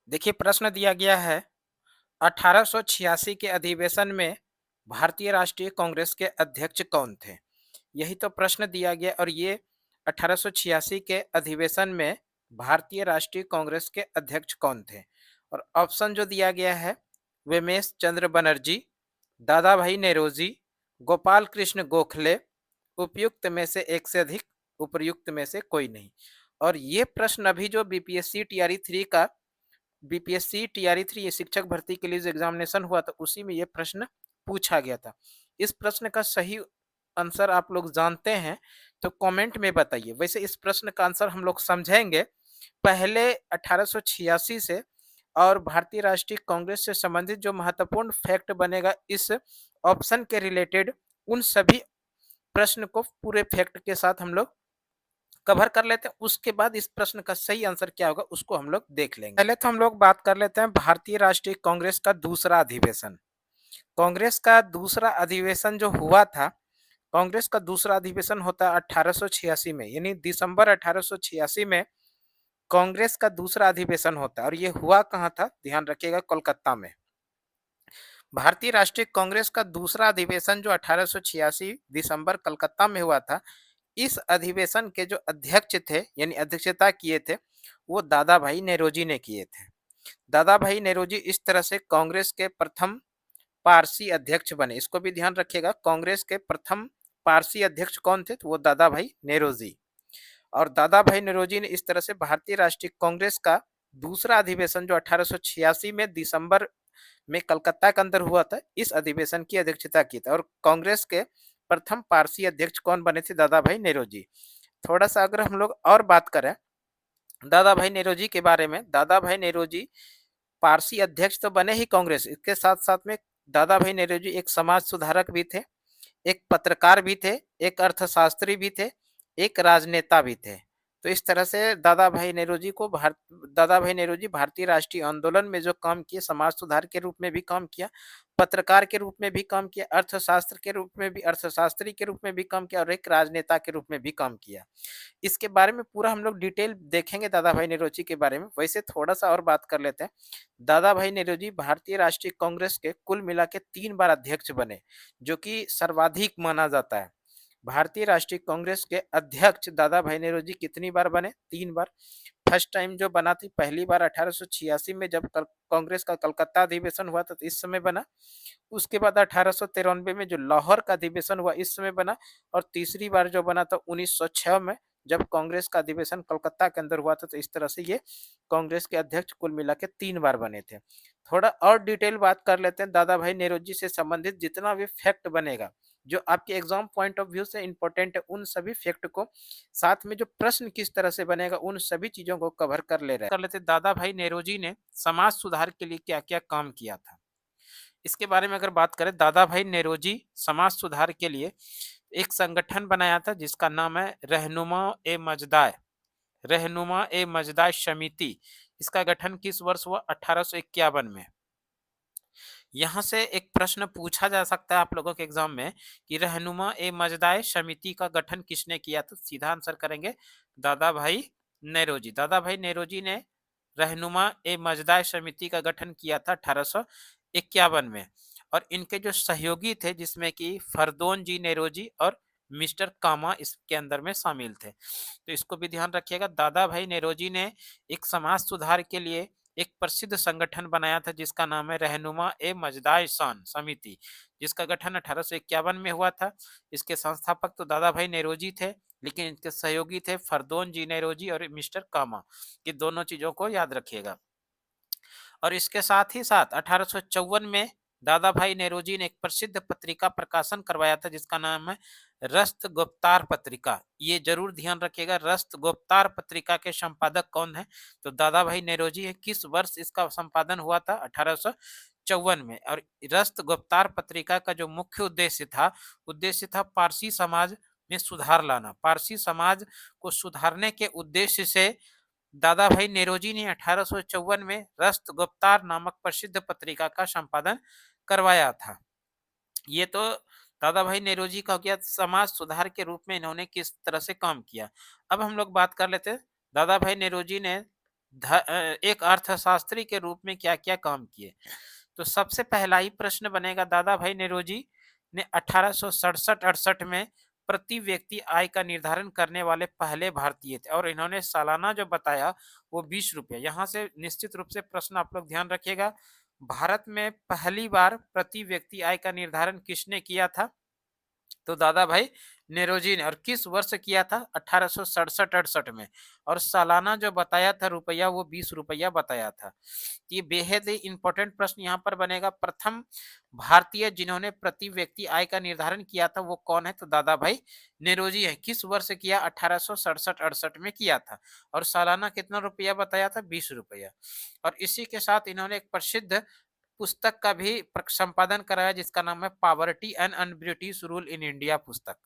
देखिए प्रश्न दिया गया है 1886 के अधिवेशन में भारतीय राष्ट्रीय कांग्रेस के अध्यक्ष कौन थे? यही तो प्रश्न दिया गया और ये 1886 के अधिवेशन में भारतीय राष्ट्रीय कांग्रेस के अध्यक्ष कौन थे? और ऑप्शन जो दिया गया है विमेश चंद्र बनर्जी, दादा भाई नेरोजी, गोपाल कृष्ण गोखले, उपयुक्त में से एक से अधिक, उपयुक्त में से कोई नहीं। और ये प्रश्न अभी जो बीपीएससी टीआरई 3 का बीपीएससी टीआरई 3 ये शिक्षक भर्ती के लिए जो एग्जामिनेशन हुआ था उसी में ये प्रश्न पूछा गया था। इस प्रश्न का सही आंसर आप लोग जानते हैं तो कमेंट में बताइए। वैसे इस प्रश्न का आंसर हम लोग समझेंगे पहले 1886 से और भारतीय राष्ट्रीय कांग्रेस से संबंधित जो महत्वपूर्ण फैक्ट बनेगा इस ऑप्शन के रिलेटेड उन सभी प्रश्न को पूरे फैक्ट के साथ हम लोग कवर कर लेते हैं। उसके बाद इस प्रश्न का सही आंसर क्या होगा उसको हम लोग देख लेंगे। पहले तो हम लोग बात कर लेते हैं भारतीय राष्ट्रीय कांग्रेस का दूसरा अधिवेशन। कांग्रेस का दूसरा अधिवेशन जो हुआ था, कांग्रेस का दूसरा अधिवेशन होता है 1886 में, यानी दिसंबर 1886 में कांग्रेस का दूसरा अधिवेशन होता है और ये हुआ कहाँ था, ध्यान रखिएगा, कोलकाता में। भारतीय राष्ट्रीय कांग्रेस का दूसरा अधिवेशन जो 1886 दिसंबर कलकत्ता में हुआ था, इस अधिवेशन के जो अध्यक्ष थे यानी अध्यक्षता किए थे वो दादा भाई नेरोजी ने किए थे। दादा भाई नेरोजी इस तरह से कांग्रेस के प्रथम पारसी अध्यक्ष बने। इसको भी ध्यान रखिएगा, कांग्रेस के प्रथम पारसी अध्यक्ष कौन थे, तो वो दादा भाई नेरोजी। और दादा भाई नेरोजी ने इस तरह से भारतीय राष्ट्रीय कांग्रेस का दूसरा अधिवेशन जो 1886 में दिसंबर में कलकत्ता के अंदर हुआ था, इस अधिवेशन की अध्यक्षता की थी। और कांग्रेस के प्रथम पारसी अध्यक्ष कौन बने थे, दादा भाई नेरोजी। थोड़ा सा अगर हम लोग और बात करें दादा भाई नेरोजी के बारे में, दादा भाई नेरोजी पारसी अध्यक्ष तो बने ही कांग्रेस, इसके साथ साथ में दादा भाई नेरोजी एक समाज सुधारक भी थे, एक पत्रकार भी थे, एक अर्थशास्त्री भी थे, एक राजनेता भी थे। तो इस तरह से दादा भाई नेहरू जी भारतीय राष्ट्रीय आंदोलन में जो काम किए, समाज सुधार के रूप में भी काम किया, पत्रकार के रूप में भी काम किया, अर्थशास्त्र के रूप में भी, अर्थशास्त्री के रूप में भी काम किया और एक राजनेता के रूप में भी काम किया। इसके बारे में पूरा हम लोग डिटेल देखेंगे दादा भाई नेहरू के बारे में। वैसे थोड़ा सा और बात कर लेते हैं। दादा भाई नेहरू भारतीय राष्ट्रीय कांग्रेस के कुल मिला के 3 बार अध्यक्ष बने, जो कि सर्वाधिक माना जाता है। भारतीय राष्ट्रीय कांग्रेस के अध्यक्ष दादा भाई नेहरू कितनी बार बने, 3 बार। फर्स्ट टाइम जो बना थी पहली बार 1886 में जब कांग्रेस का कलकत्ता अधिवेशन हुआ था तो इस समय बना। उसके बाद 1893 में जो लाहौर का अधिवेशन हुआ इस समय बना। और तीसरी बार जो बना था 1906 में जब कांग्रेस का अधिवेशन कलकत्ता के अंदर हुआ था। तो इस तरह से ये कांग्रेस के अध्यक्ष कुल मिला के 3 बार बने थे। थोड़ा और डिटेल बात कर लेते हैं दादा भाई नेहरू से संबंधित जितना भी फैक्ट बनेगा जो आपके एग्जाम पॉइंट ऑफ व्यू से इंपॉर्टेंट है, उन सभी फैक्ट को साथ में जो प्रश्न किस तरह से बनेगा उन सभी चीजों को कवर कर लेते दादा भाई नेहरू ने समाज सुधार के लिए क्या क्या काम किया था। इसके बारे में अगर बात करें, दादा भाई नेरोजी समाज सुधार के लिए एक संगठन बनाया था जिसका नाम है रहनुमा ए मजदाय समिति। इसका गठन किस वर्ष हुआ, 1851 में। यहाँ से एक प्रश्न पूछा जा सकता है आप लोगों के एग्जाम में कि रहनुमा ए मजदाय समिति का गठन किसने किया, तो सीधा आंसर करेंगे दादा भाई नेरोजी। दादा भाई नेरोजी ने रहनुमा ए मजदाय समिति का गठन किया था 1851 में। और इनके जो सहयोगी थे जिसमें कि फरदोन जी नेरोजी और मिस्टर कामा इसके अंदर में शामिल थे। तो इसको भी ध्यान रखिएगा। दादा भाई नेरोजी ने एक समाज सुधार के लिए एक प्रसिद्ध संगठन बनाया था जिसका नाम है रहनुमा ए मजदाय सान समिति, जिसका गठन 1851 में हुआ था। इसके संस्थापक तो दादा भाई नेरोजी थे, लेकिन इनके सहयोगी थे फरदोन जी नेरोजी और मिस्टर कामा। ये दोनों चीजों को याद रखिएगा। और इसके साथ ही साथ 1854 में दादा भाई नेरोजी ने एक प्रसिद्ध पत्रिका प्रकाशन करवाया था जिसका नाम है रस्त गुप्तार पत्रिका। ये जरूर ध्यान रखिएगा, रस्त गुप्तार पत्रिका के संपादक कौन है, तो दादा भाई नेरोजी है। किस वर्ष इसका संपादन हुआ था, 1854 में। और रस्त गुप्तार पत्रिका का जो मुख्य उद्देश्य था पारसी समाज में सुधार लाना। पारसी समाज को सुधारने के उद्देश्य से दादा भाई नेरोजी ने 1854 में रस्त गुप्तार नामक प्रसिद्ध पत्रिका का संपादन करवाया था। ये तो दादा भाई नेरोजी का हो गया समाज सुधार के रूप में इन्होंने किस तरह से काम किया। अब हम लोग बात कर लेते हैं दादा भाई नेरोजी ने एक अर्थशास्त्री के रूप में क्या-क्या काम किए? तो सबसे पहला ही प्रश्न बनेगा, दादा भाई नेरोजी ने 1867-68 में प्रति व्यक्ति आय का निर्धारण करने वाले पहले भारतीय थे और इन्होंने सालाना जो बताया वो ₹20। यहाँ से निश्चित रूप से प्रश्न आप लोग ध्यान रखिएगा, भारत में पहली बार प्रति व्यक्ति आय का निर्धारण किसने किया था? तो दादा भाई नेरोजी ने। और किस वर्ष किया था? 1867-68 में। और सालाना जो बताया था रुपया, वो ₹20 बताया था। ये बेहद ही इंपॉर्टेंट प्रश्न यहाँ पर बनेगा। प्रथम भारतीय जिन्होंने प्रति व्यक्ति आय का निर्धारण किया था वो कौन है? तो दादा भाई नेरोजी है। किस वर्ष किया? 1867-68 में किया था। और सालाना कितना रुपया बताया था? ₹20। और इसी के साथ इन्होंने एक प्रसिद्ध पुस्तक का भी संपादन कराया जिसका नाम है poverty and un British rule in India पुस्तक।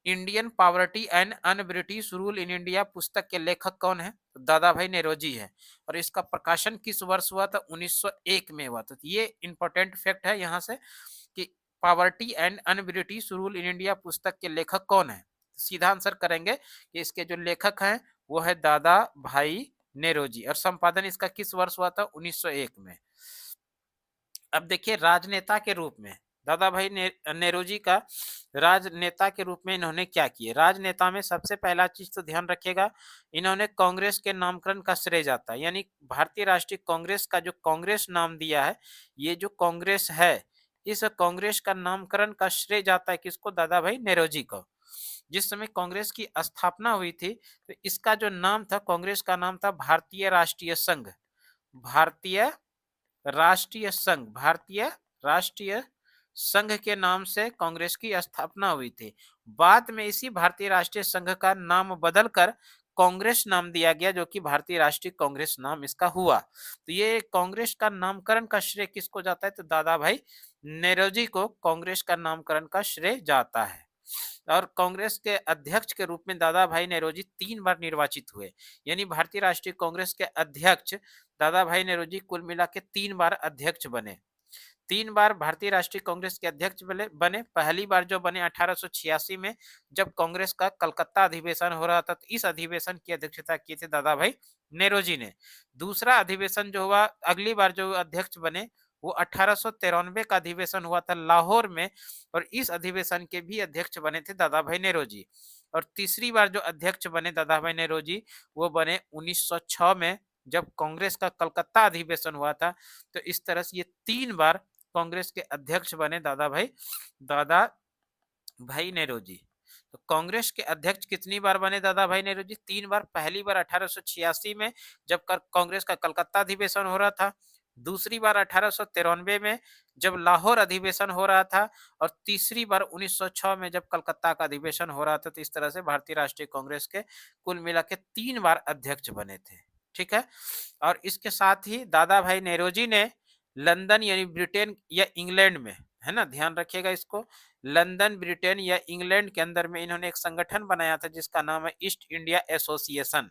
Indian poverty and un British rule in India पुस्तक के लेखक कौन है? तो दादा भाई नेरोजी है। और इसका प्रकाशन किस वर्ष हुआ था? 1901 में हुआ था। तो ये इंपॉर्टेंट फैक्ट है यहाँ से कि poverty and un British rule in India पुस्तक के लेखक कौन है? सीधा आंसर करेंगे कि इसके जो लेखक हैं वो है दादा भाई नेरोजी। और संपादन इसका किस वर्ष हुआ था? 1901 में। अब देखिए राजनेता के रूप में दादा भाई नेहरू का राजनेता के रूप में इन्होंने क्या किए? राजनेता में सबसे पहला चीज तो ध्यान रखिएगा, इन्होंने कांग्रेस के नामकरण का श्रेय जाता है, यानी भारतीय राष्ट्रीय कांग्रेस का जो कांग्रेस नाम दिया है, ये जो कांग्रेस है, इस कांग्रेस का नामकरण का श्रेय जाता है किसको? दादा भाई नेहरू को। जिस समय कांग्रेस की स्थापना हुई थी तो इसका जो नाम था, कांग्रेस का नाम था भारतीय राष्ट्रीय संघ। भारतीय भारतीय राष्ट्रीय संघ के नाम से कांग्रेस की स्थापना हुई थी। बाद में इसी भारतीय राष्ट्रीय संघ का नाम बदलकर कांग्रेस नाम दिया गया, जो कि भारतीय राष्ट्रीय कांग्रेस नाम इसका हुआ। तो ये कांग्रेस का नामकरण का श्रेय किसको जाता है? तो दादा भाई नेरोजी को कांग्रेस का नामकरण का श्रेय जाता है। और कांग्रेस के अध्यक्ष के रूप में दादा भाई नेरोजी 3 बार निर्वाचित हुए, यानी भारतीय राष्ट्रीय कांग्रेस के अध्यक्ष दादा भाई नेरोजी कुल मिला के 3 बार अध्यक्ष बने। 3 बार भारतीय राष्ट्रीय कांग्रेस के अध्यक्ष बने। पहली बार जो बने 1886 में, जब कांग्रेस का कलकत्ता अधिवेशन हो रहा था, तो इस अधिवेशन की अध्यक्षता की थी दादा भाई नेरोजी ने। दूसरा अधिवेशन जो हुआ, अगली बार जो अध्यक्ष बने, वो 1893 का अधिवेशन हुआ था लाहौर में, और इस अधिवेशन के भी अध्यक्ष बने थे दादा भाई नेरोजी। और तीसरी बार जो अध्यक्ष बने दादा भाई नेरोजी, वो बने 1906 में, जब कांग्रेस का कलकत्ता अधिवेशन हुआ था। तो इस तरह से ये 3 बार कांग्रेस के अध्यक्ष बने दादा भाई नेरोजी। तो कांग्रेस के अध्यक्ष कितनी बार बने दादा भाई नेरोजी? 3 बार। पहली बार 1886 में, जब कांग्रेस का कलकत्ता अधिवेशन हो रहा था। दूसरी बार 1893 में, जब लाहौर अधिवेशन हो रहा था। और तीसरी बार 1906 में, जब कलकत्ता का अधिवेशन हो रहा था। तो इस तरह से भारतीय राष्ट्रीय कांग्रेस के कुल मिला के 3 बार अध्यक्ष बने थे। ठीक है। और इसके साथ ही दादा भाई नेरोजी ने लंदन यानी ब्रिटेन या इंग्लैंड में, है ना, ध्यान रखिएगा इसको, लंदन ब्रिटेन या इंग्लैंड के अंदर में इन्होंने एक संगठन बनाया था जिसका नाम है ईस्ट इंडिया एसोसिएशन।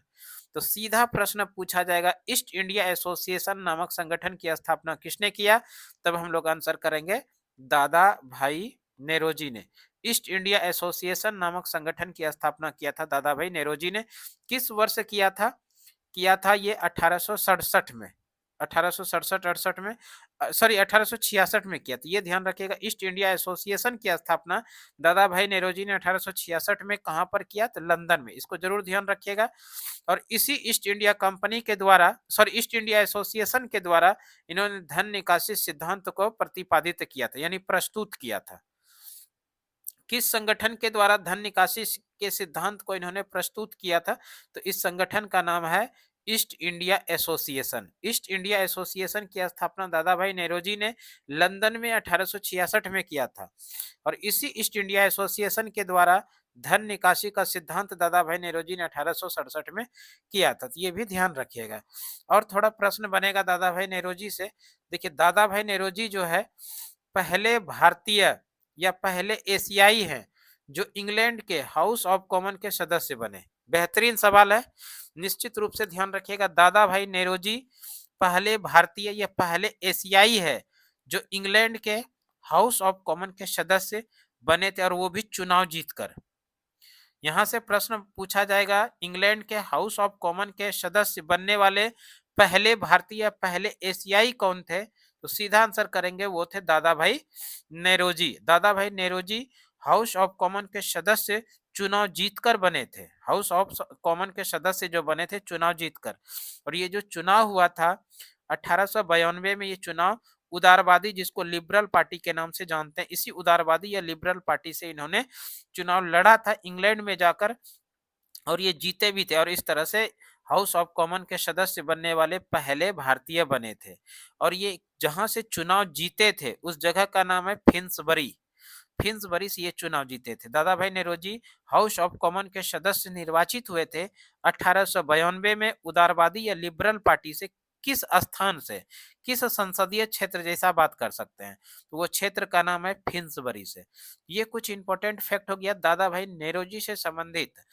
तो सीधा प्रश्न पूछा जाएगा, ईस्ट इंडिया एसोसिएशन नामक संगठन की स्थापना किसने किया? तब हम लोग आंसर करेंगे दादा भाई नेरोजी ने। ईस्ट इंडिया एसोसिएशन नामक संगठन की स्थापना किया था दादा भाई नेरोजी ने। किस वर्ष किया था ये? 1867 में, 1867-68 में, सॉरी 1866 में किया था। ये ध्यान रखिएगा, ईस्ट इंडिया एसोसिएशन की स्थापना दादा भाई नेरोजी ने 1866 में कहां पर किया? तो लंदन में। इसको जरूर ध्यान रखिएगा। और इसी ईस्ट इंडिया कंपनी के द्वारा, सॉरी ईस्ट इंडिया एसोसिएशन के द्वारा, इन्होंने धन निकासी सिद्धांत को प्रतिपादित किया था, यानी प्रस्तुत किया था। किस संगठन के द्वारा धन निकासी के सिद्धांत को इन्होंने प्रस्तुत किया था? तो इस संगठन का नाम है east India association. East India association की स्थापना दादा भाई नेरोजी ने लंदन में 1866 में किया था। और इसी ईस्ट इंडिया एसोसिएशन के द्वारा धन निकासी का सिद्धांत दादा भाई नेरोजी ने 1867 में किया था। तो ये भी ध्यान रखिएगा। और थोड़ा प्रश्न बनेगा दादा भाई नेरोजी से। देखिए दादा भाई नेरोजी जो है, पहले भारतीय या पहले एशियाई हैं जो इंग्लैंड के हाउस ऑफ कॉमन के सदस्य बने। बेहतरीन सवाल है, निश्चित रूप से ध्यान रखिएगा। दादा भाई नेरोजी पहले भारतीय या पहले एशियाई है जो इंग्लैंड के हाउस ऑफ कॉमन के सदस्य बने थे, और वो भी चुनाव जीतकर। यहाँ से प्रश्न पूछा जाएगा, इंग्लैंड के हाउस ऑफ कॉमन के सदस्य बनने वाले पहले भारतीय, पहले एशियाई कौन थे? तो सीधा आंसर करेंगे, वो थे दादा भाई नेरोजी। दादा भाई नेरोजी हाउस ऑफ कॉमन के सदस्य चुनाव जीतकर बने थे। हाउस ऑफ कॉमन के सदस्य जो बने थे चुनाव जीतकर। और ये जो चुनाव हुआ था 1892 में, ये चुनाव उदारवादी, जिसको लिबरल पार्टी के नाम से जानते हैं, इसी उदारवादी या लिबरल पार्टी से इन्होंने चुनाव लड़ा था इंग्लैंड में जाकर, और ये जीते भी थे, और इस तरह से हाउस ऑफ कॉमन के सदस्य बनने वाले पहले भारतीय बने थे। और ये जहां से चुनाव जीते थे उस जगह का नाम है फिन्सबरी। फिन्सबरी से ये चुनाव जीते थे। दादा भाई नेरोजी हाउस ऑफ कॉमन के सदस्य निर्वाचित हुए थे 1892 में उदारवादी या लिबरल पार्टी से। किस स्थान से, किस संसदीय क्षेत्र जैसा बात कर सकते हैं, तो वो क्षेत्र का नाम है फिन्सबरी से। ये कुछ इंपॉर्टेंट फैक्ट हो गया दादा भाई नेरोजी से संबंधित।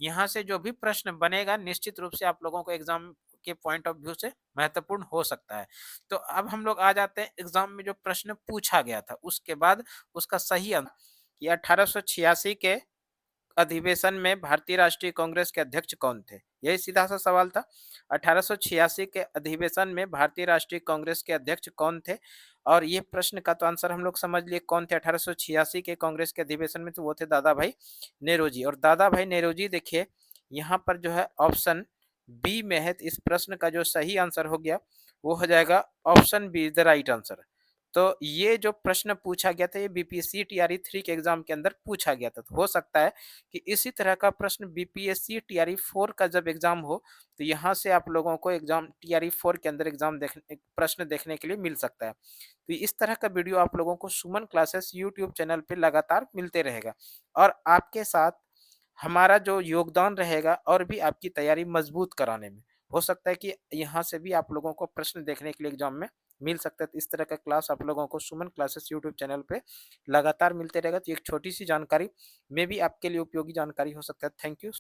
यहाँ से जो भी प्रश्न बनेगा निश्चित रूप से आप लोगों को एग्जाम के पॉइंट ऑफ व्यू से महत्वपूर्ण हो सकता है। तो अब हम लोग आ जाते हैं एग्जाम में जो प्रश्न पूछा गया था उसके बाद उसका सही अंक, कि 1886 के अधिवेशन में भारतीय राष्ट्रीय कांग्रेस के अध्यक्ष कौन थे? यही सीधा सा सवाल था। 1886 के अधिवेशन में भारतीय राष्ट्रीय कांग्रेस के अध्यक्ष कौन थे? और ये प्रश्न का तो आंसर हम लोग समझ लिए कौन थे 1886 के कांग्रेस के अधिवेशन में, तो वो थे दादा भाई नेरोजी। और दादा भाई नेरोजी देखिए यहाँ पर जो है ऑप्शन बी में है, तो इस प्रश्न का जो सही आंसर हो गया वो हो जाएगा option B is the right answer. तो ये जो प्रश्न पूछा गया था ये बीपीएससी टीआरई 3 के एग्जाम के अंदर पूछा गया था। तो हो सकता है कि इसी तरह का प्रश्न बीपीएससी टीआरई 4 का जब एग्जाम हो तो यहाँ से आप लोगों को एग्जाम टीआरई 4 के अंदर एग्जाम देखने प्रश्न देखने के लिए मिल सकता है। तो इस तरह का वीडियो आप लोगों को सुमन क्लासेस यूट्यूब चैनल पे लगातार मिलते रहेगा, और आपके साथ हमारा जो योगदान रहेगा और भी आपकी तैयारी मजबूत कराने में। हो सकता है कि यहाँ से भी आप लोगों को प्रश्न देखने के लिए एग्जाम में मिल सकता है। तो इस तरह का क्लास आप लोगों को सुमन क्लासेस यूट्यूब चैनल पे लगातार मिलते रहेगा। तो एक छोटी सी जानकारी में भी आपके लिए उपयोगी जानकारी हो सकता है। Thank you.